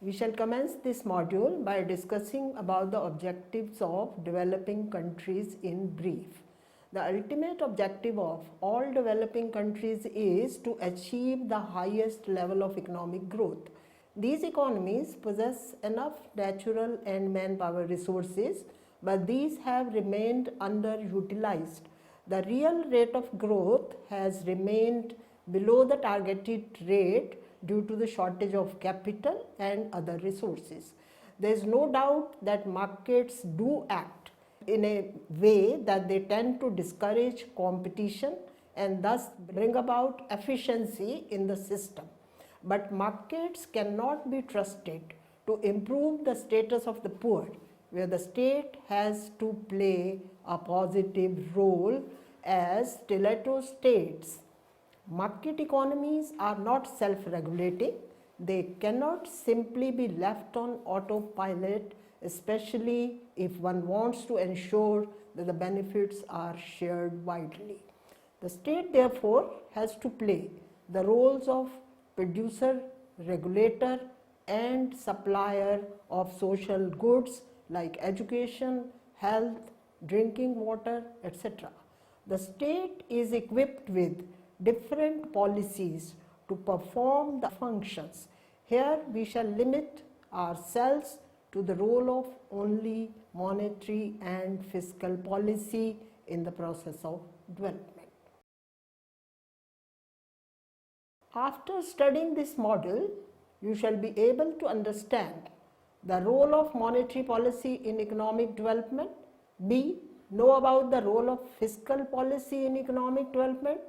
We shall commence this module by discussing about the objectives of developing countries in brief. The ultimate objective of all developing countries is to achieve the highest level of economic growth. These economies possess enough natural and manpower resources, but these have remained underutilized. The real rate of growth has remained below the targeted rate due to the shortage of capital and other resources. There is no doubt that markets do act in a way that they tend to discourage competition and thus bring about efficiency in the system. But markets cannot be trusted to improve the status of the poor, where the state has to play a positive role. As Stiletto states, market economies are not self-regulating. They cannot simply be left on autopilot, especially if one wants to ensure that the benefits are shared widely. The state therefore has to play the roles of producer, regulator and supplier of social goods like education, health, drinking water, etc. The state is equipped with different policies to perform the functions. Here we shall limit ourselves to the role of only monetary and fiscal policy in the process of development. After studying this model, you shall be able to understand the role of monetary policy in economic development. B. Know about the role of fiscal policy in economic development.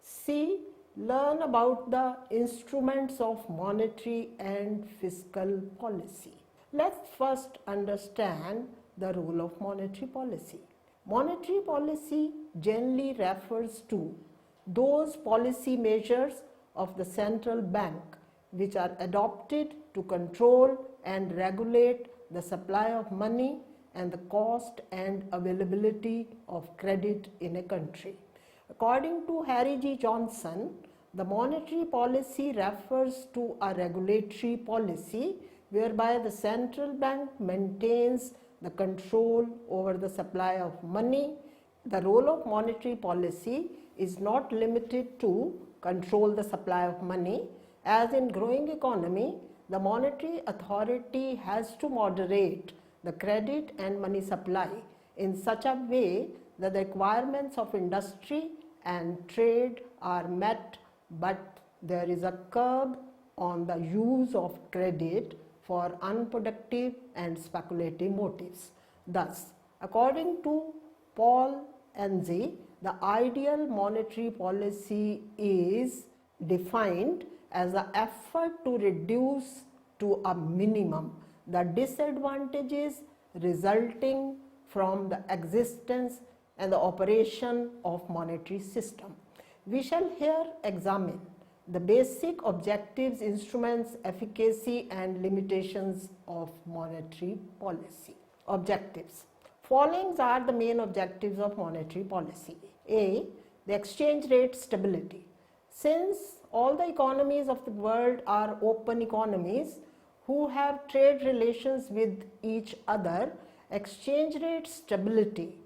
C. Learn about the instruments of monetary and fiscal policy. Let's first understand the role of monetary policy. Monetary policy generally refers to those policy measures of the central bank which are adopted to control and regulate the supply of money and the cost and availability of credit in a country. According to Harry G. Johnson, the monetary policy refers to a regulatory policy whereby the central bank maintains the control over the supply of money. The role of monetary policy is not limited to control the supply of money. As in growing economy, the monetary authority has to moderate the credit and money supply in such a way that the requirements of industry and trade are met, but there is a curb on the use of credit for unproductive and speculative motives. Thus, according to Paul Enzi, the ideal monetary policy is defined as the effort to reduce to a minimum the disadvantages resulting from the existence and the operation of monetary system. We shall here examine the basic objectives, instruments, efficacy and limitations of monetary policy. Objectives. Following are the main objectives of monetary policy. A. The exchange rate stability. Since all the economies of the world are open economies who have trade relations with each other, exchange rate stability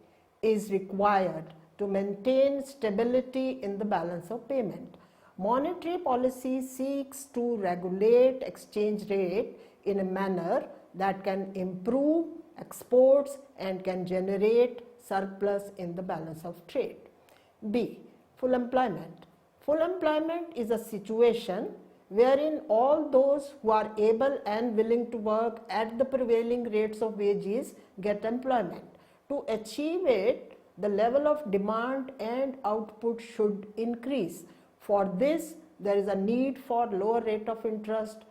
is required to maintain stability in the balance of payment. Monetary policy seeks to regulate exchange rate in a manner that can improve exports and can generate surplus in the balance of trade. B. Full employment. Full employment is a situation wherein all those who are able and willing to work at the prevailing rates of wages get employment. To achieve it, the level of demand and output should increase. For this, there is a need for lower rate of interest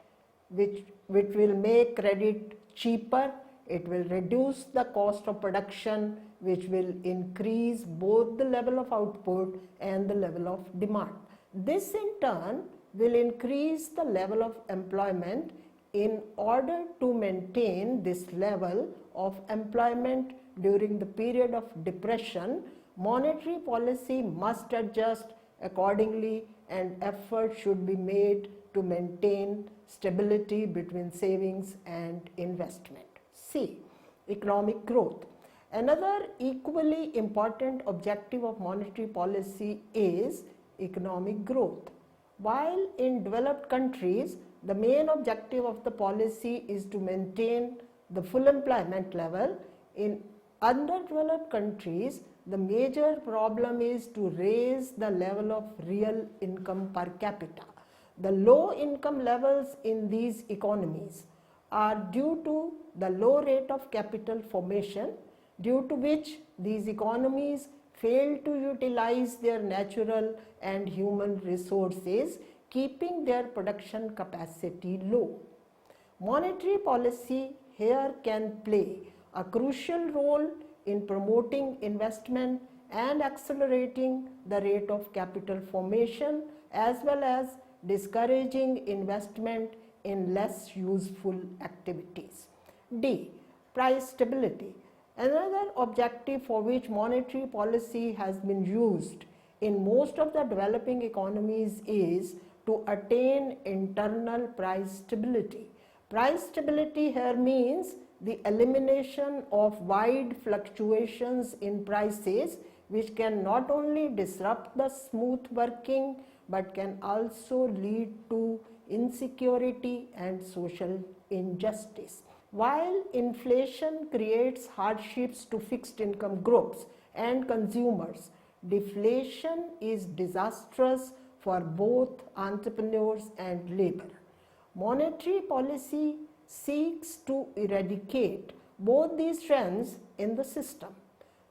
which will make credit cheaper. It will reduce the cost of production, which will increase both the level of output and the level of demand. This in turn will increase the level of employment. In order to maintain this level of employment during the period of depression, monetary policy must adjust accordingly and effort should be made to maintain stability between savings and investment. C. Economic growth. Another equally important objective of monetary policy is economic growth. While in developed countries, the main objective of the policy is to maintain the full employment level, in underdeveloped countries, the major problem is to raise the level of real income per capita. The low income levels in these economies are due to the low rate of capital formation, due to which these economies fail to utilize their natural and human resources, keeping their production capacity low. Monetary policy here can play a crucial role in promoting investment and accelerating the rate of capital formation, as well as discouraging investment in less useful activities. D. Price stability. Another objective for which monetary policy has been used in most of the developing economies is to attain internal price stability. Price stability here means the elimination of wide fluctuations in prices, which can not only disrupt the smooth working but can also lead to insecurity and social injustice. While inflation creates hardships to fixed income groups and consumers, deflation is disastrous for both entrepreneurs and labor. Monetary policy seeks to eradicate both these trends in the system.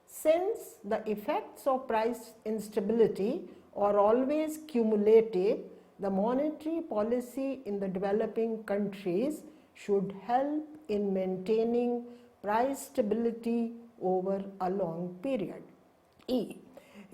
Since the effects of price instability are always cumulative, the monetary policy in the developing countries should help in maintaining price stability over a long period. E.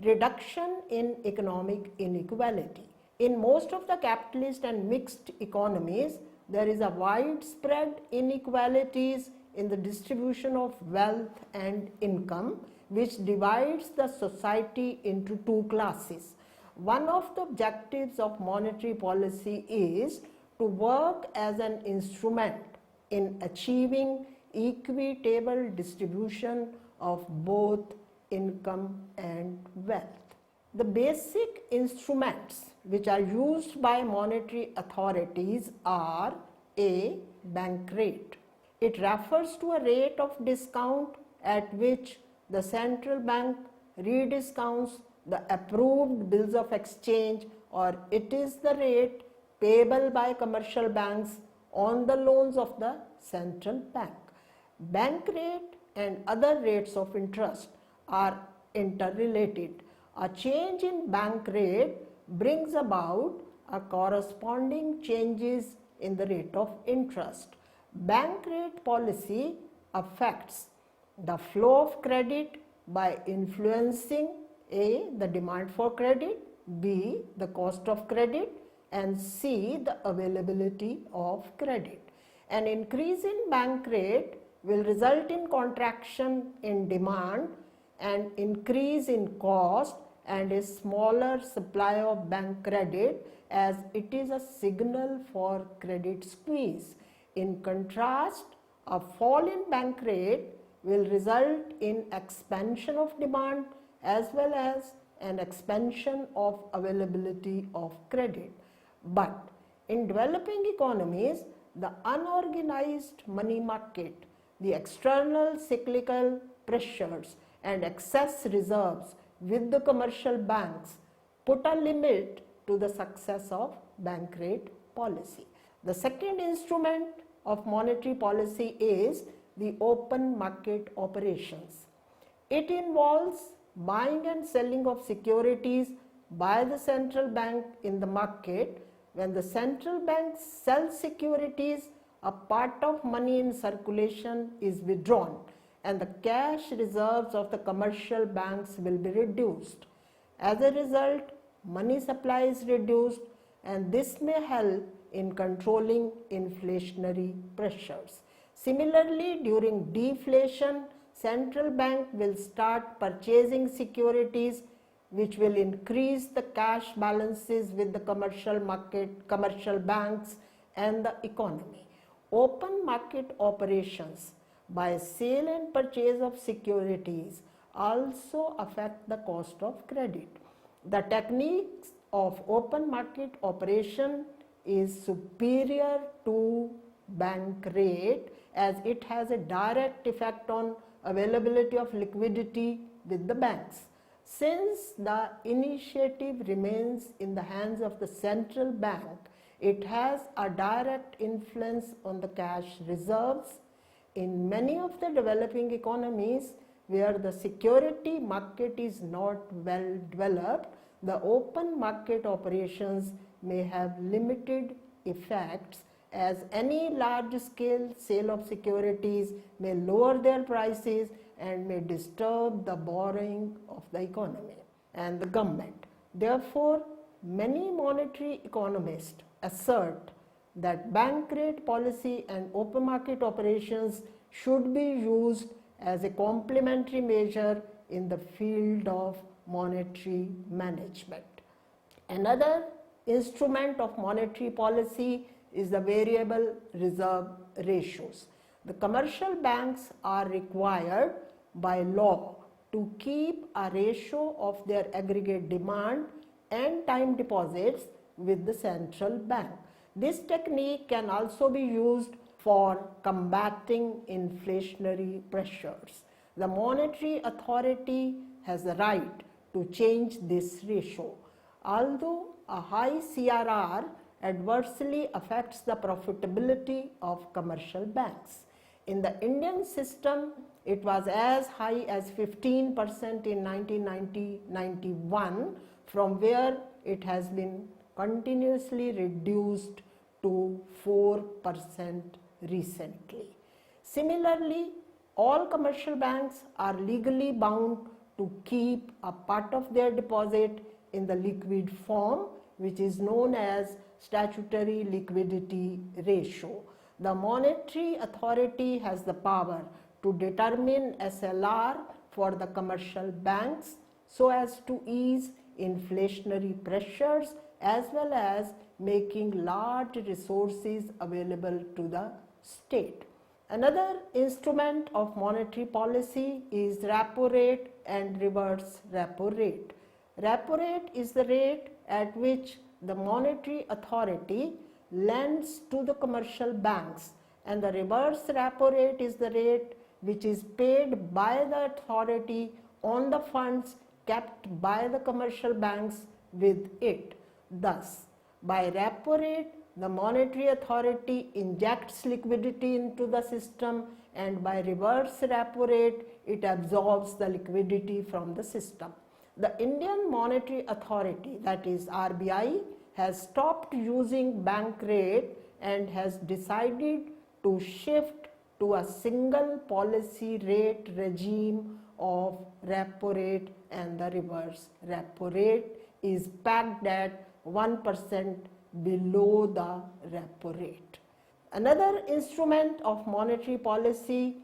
Reduction in economic inequality. In most of the capitalist and mixed economies, there is a widespread inequalities in the distribution of wealth and income, which divides the society into two classes. One of the objectives of monetary policy is to work as an instrument in achieving equitable distribution of both income and wealth. The basic instruments which are used by monetary authorities are: A. Bank rate. It refers to a rate of discount at which the central bank rediscounts the approved bills of exchange, or it is the rate payable by commercial banks on the loans of the central bank. Bank rate and other rates of interest are interrelated. A change in bank rate brings about a corresponding changes in the rate of interest. Bank rate policy affects the flow of credit by influencing A. the demand for credit, B. the cost of credit, and C. the availability of credit. An increase in bank rate will result in contraction in demand and increase in cost and a smaller supply of bank credit, as it is a signal for credit squeeze. In contrast, a fall in bank rate will result in expansion of demand as well as an expansion of availability of credit. But in developing economies, the unorganized money market, the external cyclical pressures and excess reserves with the commercial banks put a limit to the success of bank rate policy. The second instrument of monetary policy is the open market operations. It involves buying and selling of securities by the central bank in the market. When the central bank sells securities, a part of money in circulation is withdrawn and the cash reserves of the commercial banks will be reduced. As a result, money supply is reduced, and this may help in controlling inflationary pressures. Similarly, during deflation, central bank will start purchasing securities which will increase the cash balances with the commercial market, commercial banks and the economy. Open market operations by sale and purchase of securities also affect the cost of credit. The techniques of open market operation is superior to bank rate as it has a direct effect on availability of liquidity with the banks. Since the initiative remains in the hands of the central bank, it has a direct influence on the cash reserves. In many of the developing economies where the security market is not well developed, the open market operations may have limited effects as any large scale sale of securities may lower their prices and may disturb the borrowing of the economy and the government. Therefore, many monetary economists assert that bank rate policy and open market operations should be used as a complementary measure in the field of monetary management. Another instrument of monetary policy is the variable reserve ratios. The commercial banks are required by law to keep a ratio of their aggregate demand and time deposits with the central bank. This technique can also be used for combating inflationary pressures. The monetary authority has the right to change this ratio. Although a high CRR adversely affects the profitability of commercial banks. In the Indian system, it was as high as 15% in 1990-91, from where it has been continuously reduced to 4% recently. Similarly, all commercial banks are legally bound to keep a part of their deposit in the liquid form, which is known as statutory liquidity ratio. The monetary authority has the power to determine SLR for the commercial banks so as to ease inflationary pressures as well as making large resources available to the state. Another instrument of monetary policy is repo rate and reverse repo rate. Repo rate is the rate at which the monetary authority lends to the commercial banks, and the reverse repo rate is the rate which is paid by the authority on the funds kept by the commercial banks with it. Thus, by repo rate, the monetary authority injects liquidity into the system, and by reverse repo rate, it absorbs the liquidity from the system. The Indian Monetary Authority, that is RBI, has stopped using bank rate and has decided to shift to a single policy rate regime of repo rate, and the reverse repo rate is pegged at 1% below the repo rate. Another instrument of monetary policy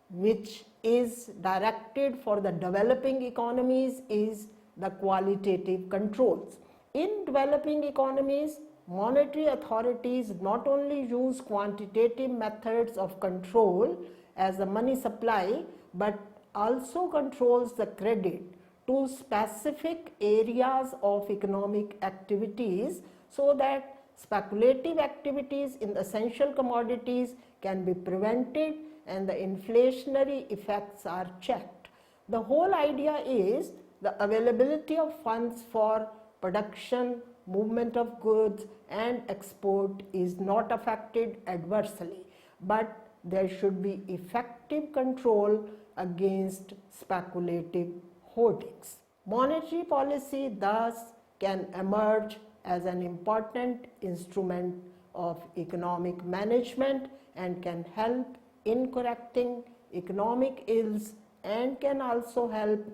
which is directed for the developing economies is the qualitative controls. In developing economies, monetary authorities not only use quantitative methods of control as the money supply, but also controls the credit to specific areas of economic activities so that speculative activities in essential commodities can be prevented and the inflationary effects are checked. The whole idea is the availability of funds for production, movement of goods and export is not affected adversely, but there should be effective control against speculative hoardings. Monetary policy thus can emerge as an important instrument of economic management and can help in correcting economic ills and can also help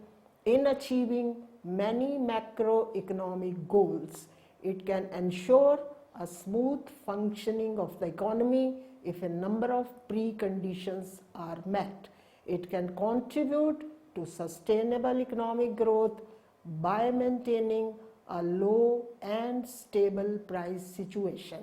in achieving many macroeconomic goals. It can ensure a smooth functioning of the economy if a number of preconditions are met. It can contribute to sustainable economic growth by maintaining a low and stable price situation.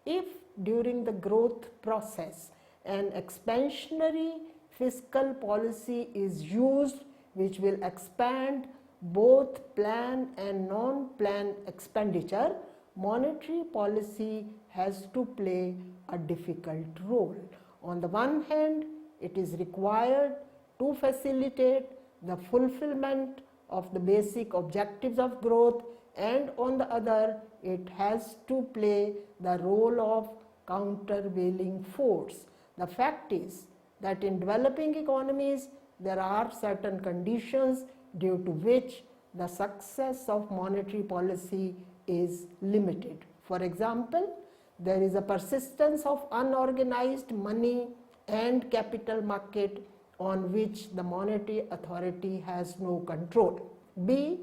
If during the growth process an expansionary fiscal policy is used which will expand both plan and non-plan expenditure, monetary policy has to play a difficult role. On the one hand, it is required to facilitate the fulfillment of the basic objectives of growth, and on the other, it has to play the role of countervailing force. The fact is that in developing economies, there are certain conditions due to which the success of monetary policy is limited. For example, there is a persistence of unorganized money and capital market on which the monetary authority has no control. B,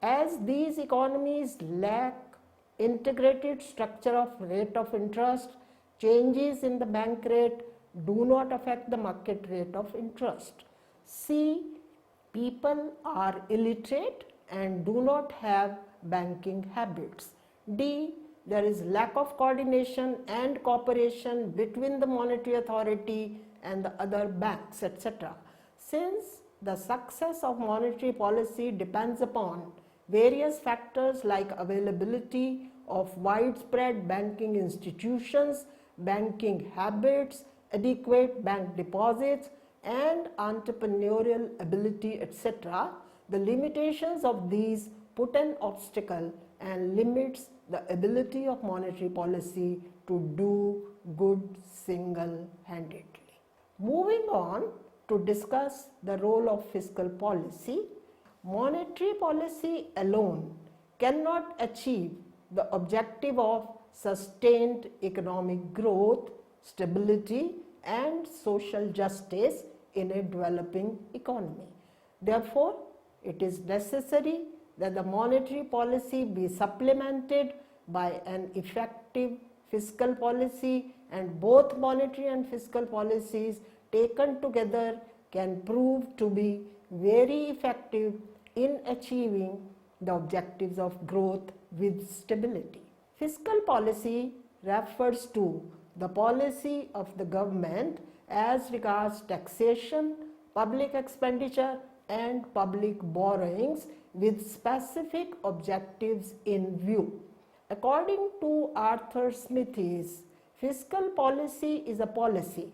as these economies lack integrated structure of rate of interest, changes in the bank rate do not affect the market rate of interest. C, people are illiterate and do not have banking habits. D, there is lack of coordination and cooperation between the monetary authority and the other banks, etc. Since the success of monetary policy depends upon various factors like availability of widespread banking institutions, banking habits, adequate bank deposits, and entrepreneurial ability, etc., the limitations of these put an obstacle and limits the ability of monetary policy to do good single-handedly. Moving on to discuss the role of fiscal policy, monetary policy alone cannot achieve the objective of sustained economic growth, stability, and social justice in a developing economy. Therefore, it is necessary that the monetary policy be supplemented by an effective fiscal policy, and both monetary and fiscal policies taken together can prove to be very effective in achieving the objectives of growth with stability. Fiscal policy refers to the policy of the government as regards taxation, public expenditure, and public borrowings with specific objectives in view. According to Arthur Smithies, fiscal policy is a policy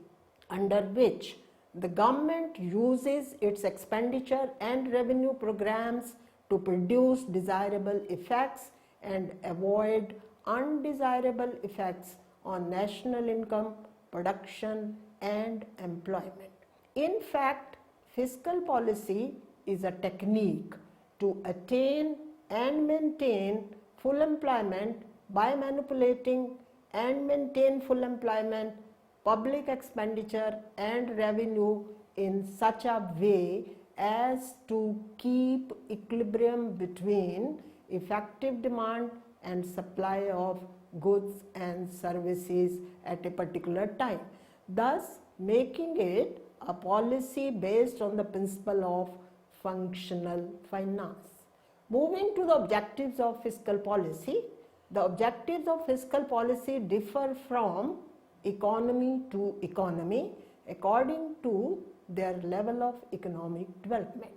under which the government uses its expenditure and revenue programs to produce desirable effects and avoid undesirable effects on national income, production, and employment. In fact, fiscal policy is a technique to attain and maintain full employment by manipulating and maintain full employment, public expenditure, and revenue in such a way as to keep equilibrium between effective demand and supply of goods and services at a particular time, thus making it a policy based on the principle of functional finance. Moving to the objectives of fiscal policy, the objectives of fiscal policy differ from economy to economy according to their level of economic development.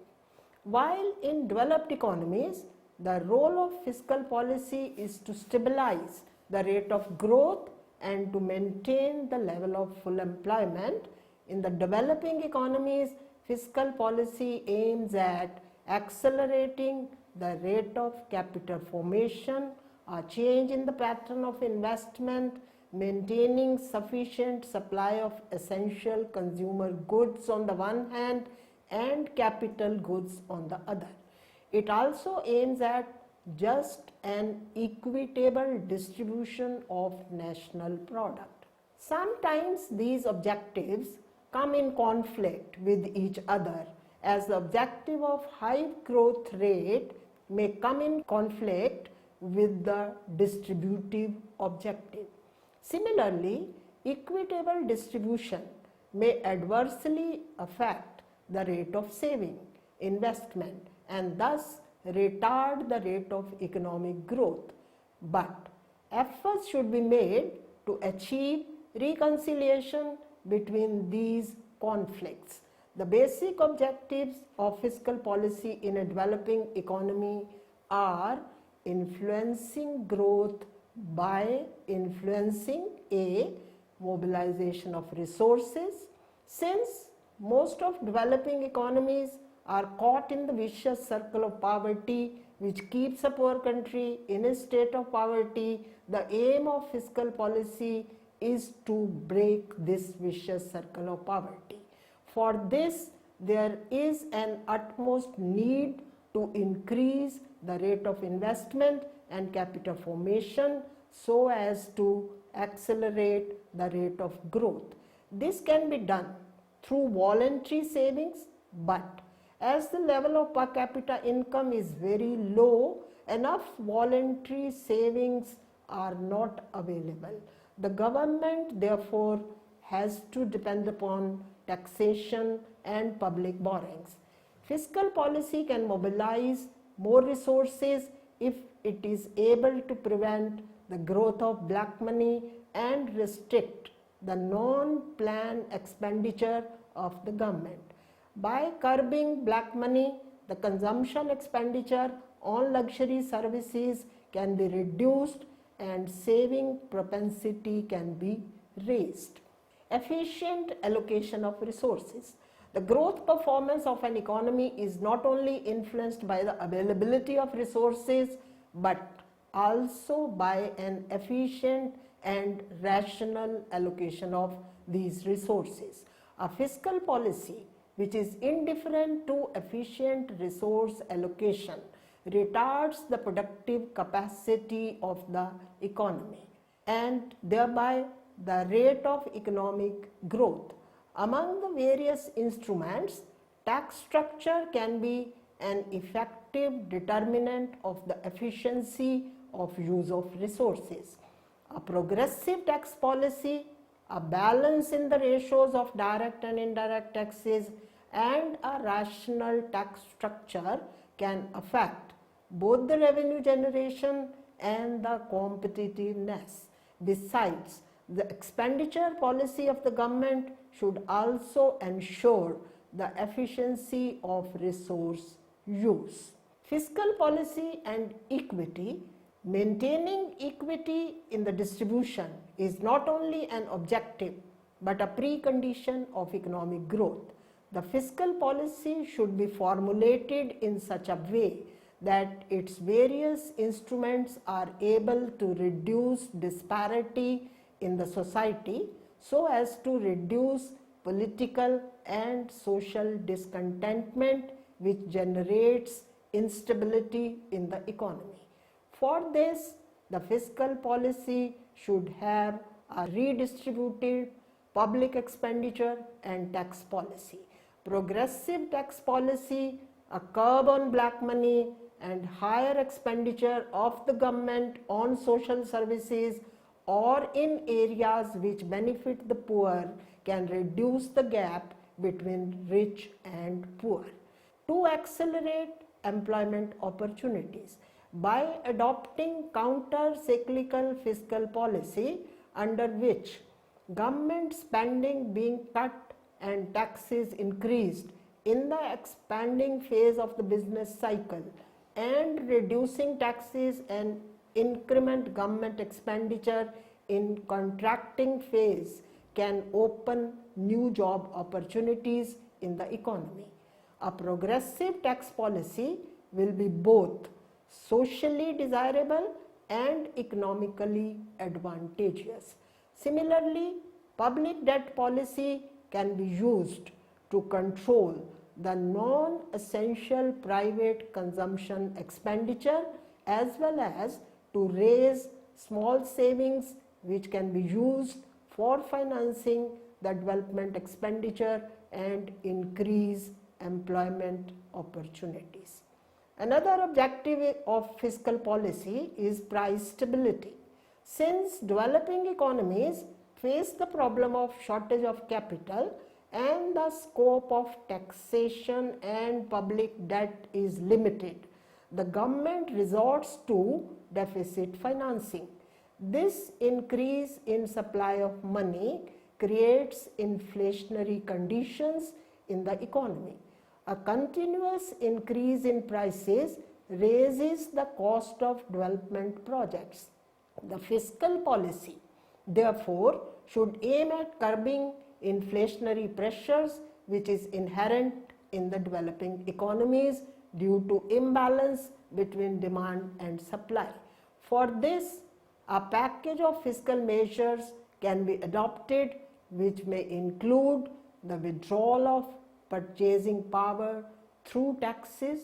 While in developed economies, the role of fiscal policy is to stabilize the rate of growth and to maintain the level of full employment, in the developing economies, fiscal policy aims at accelerating the rate of capital formation, a change in the pattern of investment, maintaining sufficient supply of essential consumer goods on the one hand and capital goods on the other. It also aims at just an equitable distribution of national product. Sometimes these objectives come in conflict with each other, as the objective of high growth rate may come in conflict with the distributive objective. Similarly, equitable distribution may adversely affect the rate of saving, investment, and thus retard the rate of economic growth, but efforts should be made to achieve reconciliation between these conflicts. The basic objectives of fiscal policy in a developing economy are influencing growth by influencing a mobilization of resources. Since most of developing economies are caught in the vicious circle of poverty which keeps a poor country in a state of poverty, the aim of fiscal policy is to break this vicious circle of poverty. For this, there is an utmost need to increase the rate of investment and capital formation so as to accelerate the rate of growth. This can be done through voluntary savings, but as the level of per capita income is very low, enough voluntary savings are not available. The government therefore has to depend upon taxation and public borrowings. Fiscal policy can mobilize more resources if it is able to prevent the growth of black money and restrict the non-planned expenditure of the government. By curbing black money, the consumption expenditure on luxury services can be reduced and saving propensity can be raised. Efficient allocation of resources. The growth performance of an economy is not only influenced by the availability of resources but also by an efficient and rational allocation of these resources. A fiscal policy which is indifferent to efficient resource allocation retards the productive capacity of the economy and thereby the rate of economic growth. Among the various instruments, tax structure can be an effective determinant of the efficiency of use of resources. A progressive tax policy, a balance in the ratios of direct and indirect taxes, and a rational tax structure can affect both the revenue generation and the competitiveness. Besides, the expenditure policy of the government should also ensure the efficiency of resource use. Fiscal policy and equity. Maintaining equity in the distribution is not only an objective but a precondition of economic growth. The fiscal policy should be formulated in such a way that its various instruments are able to reduce disparity in the society so as to reduce political and social discontentment which generates instability in the economy. For this, the fiscal policy should have a redistributed public expenditure and tax policy. Progressive tax policy, a curb on black money, and higher expenditure of the government on social services or in areas which benefit the poor can reduce the gap between rich and poor. To accelerate employment opportunities, by adopting counter-cyclical fiscal policy under which government spending being cut and taxes increased in the expanding phase of the business cycle and reducing taxes and increment government expenditure in contracting phase can open new job opportunities in the economy. A progressive tax policy will be both socially desirable and economically advantageous. Similarly, public debt policy can be used to control the non-essential private consumption expenditure as well as to raise small savings which can be used for financing the development expenditure and increase employment opportunities. Another objective of fiscal policy is price stability. Since developing economies face the problem of shortage of capital and the scope of taxation and public debt is limited, the government resorts to deficit financing. This increase in supply of money creates inflationary conditions in the economy. A continuous increase in prices raises the cost of development projects. The fiscal policy, therefore, should aim at curbing inflationary pressures which is inherent in the developing economies due to imbalance between demand and supply. For this, a package of fiscal measures can be adopted which may include the withdrawal of purchasing power through taxes,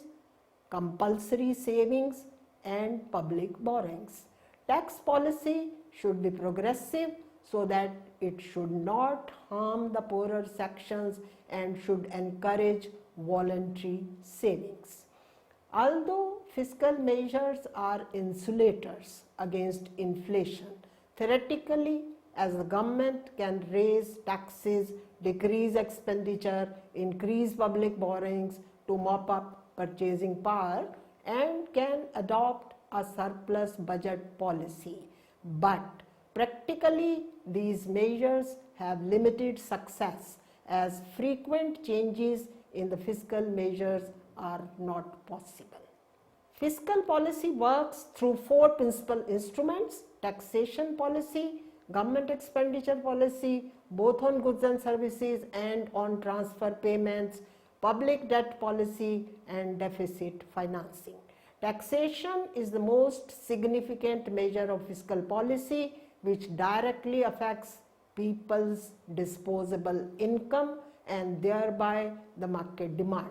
compulsory savings and public borrowings. Tax policy should be progressive so that it should not harm the poorer sections and should encourage voluntary savings. Although fiscal measures are insulators against inflation, theoretically, as the government can raise taxes, decrease expenditure, increase public borrowings to mop up purchasing power, and can adopt a surplus budget policy. But practically, these measures have limited success as frequent changes in the fiscal measures are not possible. Fiscal policy works through four principal instruments: taxation policy, government expenditure policy, both on goods and services and on transfer payments, public debt policy and deficit financing. Taxation is the most significant measure of fiscal policy which directly affects people's disposable income and thereby the market demand.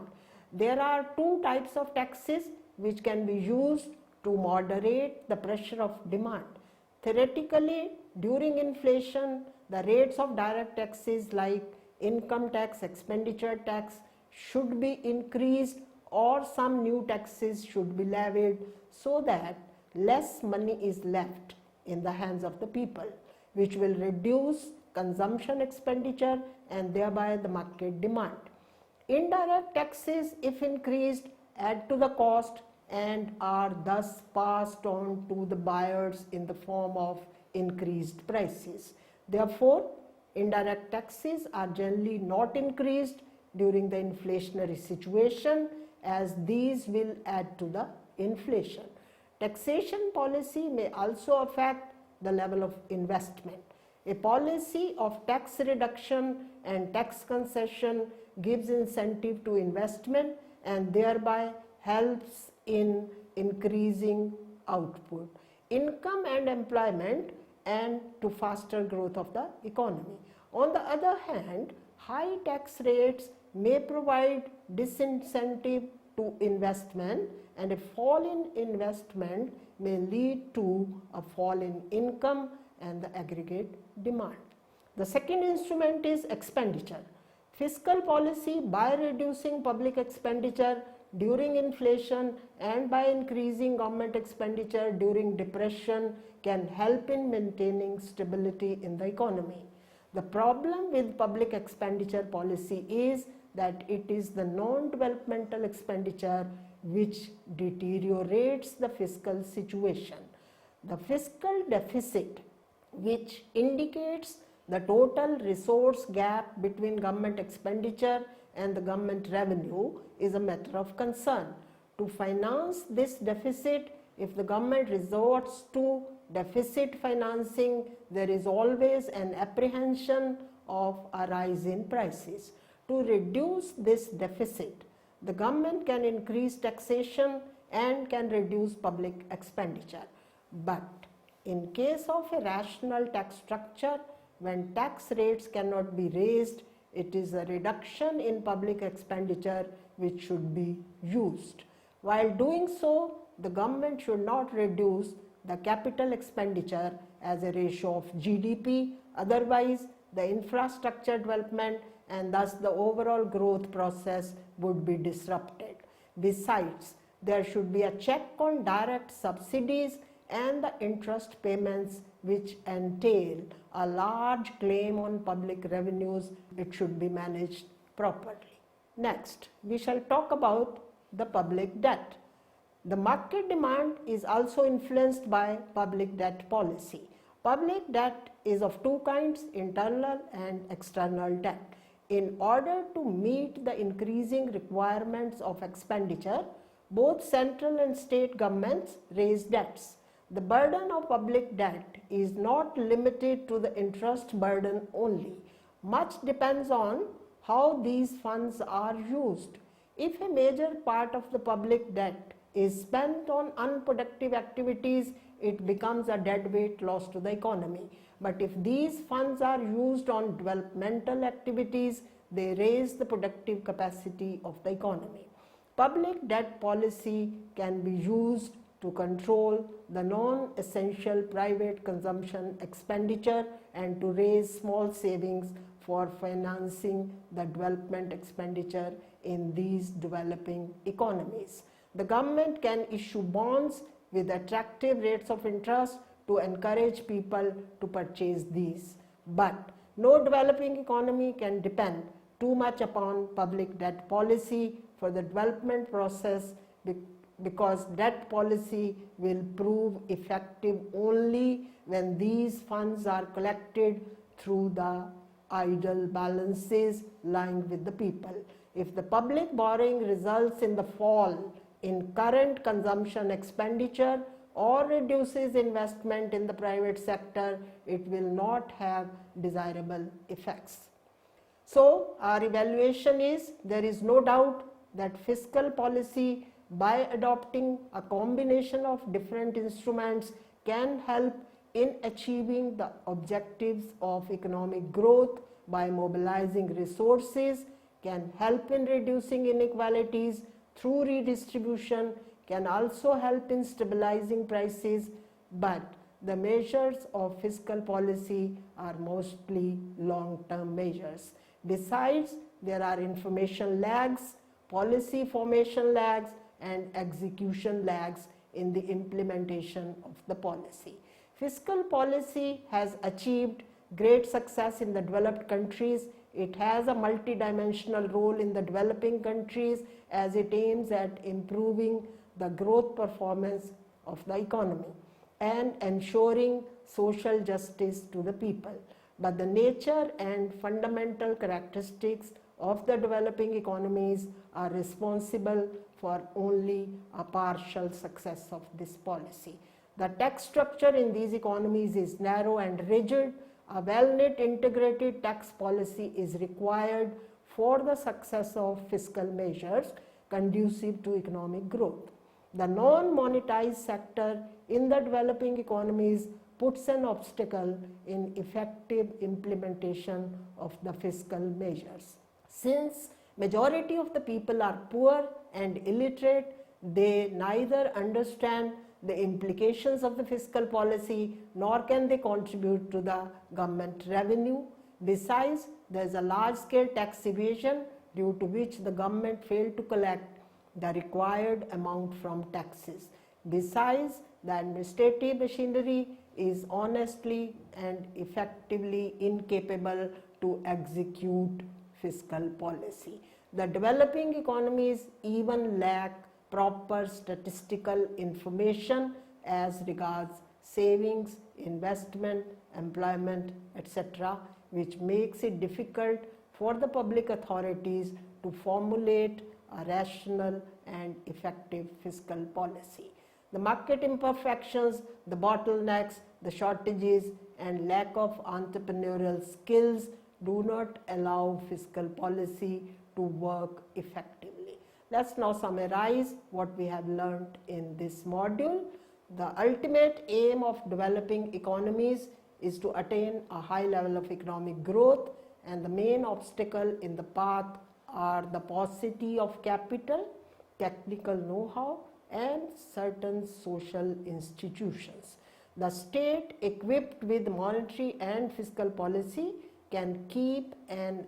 There are two types of taxes which can be used to moderate the pressure of demand. Theoretically, during inflation, the rates of direct taxes like income tax, expenditure tax should be increased or some new taxes should be levied so that less money is left in the hands of the people, which will reduce consumption expenditure and thereby the market demand. Indirect taxes, if increased, add to the cost and are thus passed on to the buyers in the form of increased prices. Therefore, indirect taxes are generally not increased during the inflationary situation as these will add to the inflation. Taxation policy may also affect the level of investment. A policy of tax reduction and tax concession gives incentive to investment and thereby helps in increasing output, income and employment and to faster growth of the economy. On the other hand, high tax rates may provide disincentive to investment and a fall in investment may lead to a fall in income and the aggregate demand. The second instrument is expenditure. Fiscal policy, by reducing public expenditure during inflation and by increasing government expenditure during depression, can help in maintaining stability in the economy. The problem with public expenditure policy is that it is the non-developmental expenditure which deteriorates the fiscal situation. The fiscal deficit, which indicates the total resource gap between government expenditure and the government revenue, is a matter of concern. To finance this deficit, if the government resorts to deficit financing, there is always an apprehension of a rise in prices. To reduce this deficit, the government can increase taxation and can reduce public expenditure. But in case of a rational tax structure, when tax rates cannot be raised, it is a reduction in public expenditure which should be used. While doing so, the government should not reduce the capital expenditure as a ratio of GDP, otherwise the infrastructure development and thus the overall growth process would be disrupted. Besides, there should be a check on direct subsidies and the interest payments which entail a large claim on public revenues. It should be managed properly. Next, we shall talk about the public debt. The market demand is also influenced by public debt policy. Public debt is of two kinds, internal and external debt. In order to meet the increasing requirements of expenditure, both central and state governments raise debts. The burden of public debt is not limited to the interest burden only. Much depends on how these funds are used. If a major part of the public debt is spent on unproductive activities, it becomes a deadweight loss to the economy. But if these funds are used on developmental activities, they raise the productive capacity of the economy. Public debt policy can be used to control the non-essential private consumption expenditure and to raise small savings for financing the development expenditure in these developing economies. The government can issue bonds with attractive rates of interest to encourage people to purchase these. But no developing economy can depend too much upon public debt policy for the development process, because debt policy will prove effective only when these funds are collected through the idle balances lying with the people. If the public borrowing results in the fall in current consumption expenditure or reduces investment in the private sector, it will not have desirable effects. So, our evaluation is, there is no doubt that fiscal policy, by adopting a combination of different instruments, can help in achieving the objectives of economic growth by mobilizing resources, can help in reducing inequalities through redistribution, can also help in stabilizing prices, but the measures of fiscal policy are mostly long-term measures. Besides, there are information lags, policy formation lags, and execution lags in the implementation of the policy. Fiscal policy has achieved great success in the developed countries. It has a multidimensional role in the developing countries as it aims at improving the growth performance of the economy and ensuring social justice to the people. But the nature and fundamental characteristics of the developing economies are responsible for only a partial success of this policy. The tax structure in these economies is narrow and rigid. A well-knit integrated tax policy is required for the success of fiscal measures conducive to economic growth. The non-monetized sector in the developing economies puts an obstacle in effective implementation of the fiscal measures. Since majority of the people are poor and illiterate, they neither understand the implications of the fiscal policy nor can they contribute to the government revenue. Besides, there is a large-scale tax evasion due to which the government failed to collect the required amount from taxes. Besides, the administrative machinery is honestly and effectively incapable to execute fiscal policy. The developing economies even lack proper statistical information as regards savings, investment, employment, etc., which makes it difficult for the public authorities to formulate a rational and effective fiscal policy. The market imperfections, the bottlenecks, the shortages, and lack of entrepreneurial skills do not allow fiscal policy to work effectively. Let's now summarize what we have learned in this module. The ultimate aim of developing economies is to attain a high level of economic growth, and the main obstacle in the path are the paucity of capital, technical know-how, and certain social institutions. The state, equipped with monetary and fiscal policy, can keep an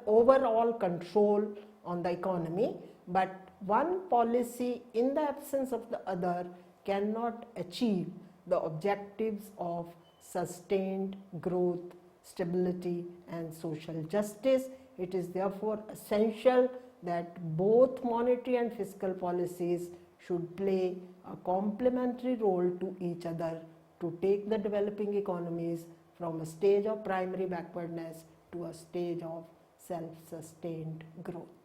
overall control on the economy, but one policy in the absence of the other cannot achieve the objectives of sustained growth, stability, and social justice. It is therefore essential that both monetary and fiscal policies should play a complementary role to each other to take the developing economies from a stage of primary backwardness to a stage of self-sustained growth.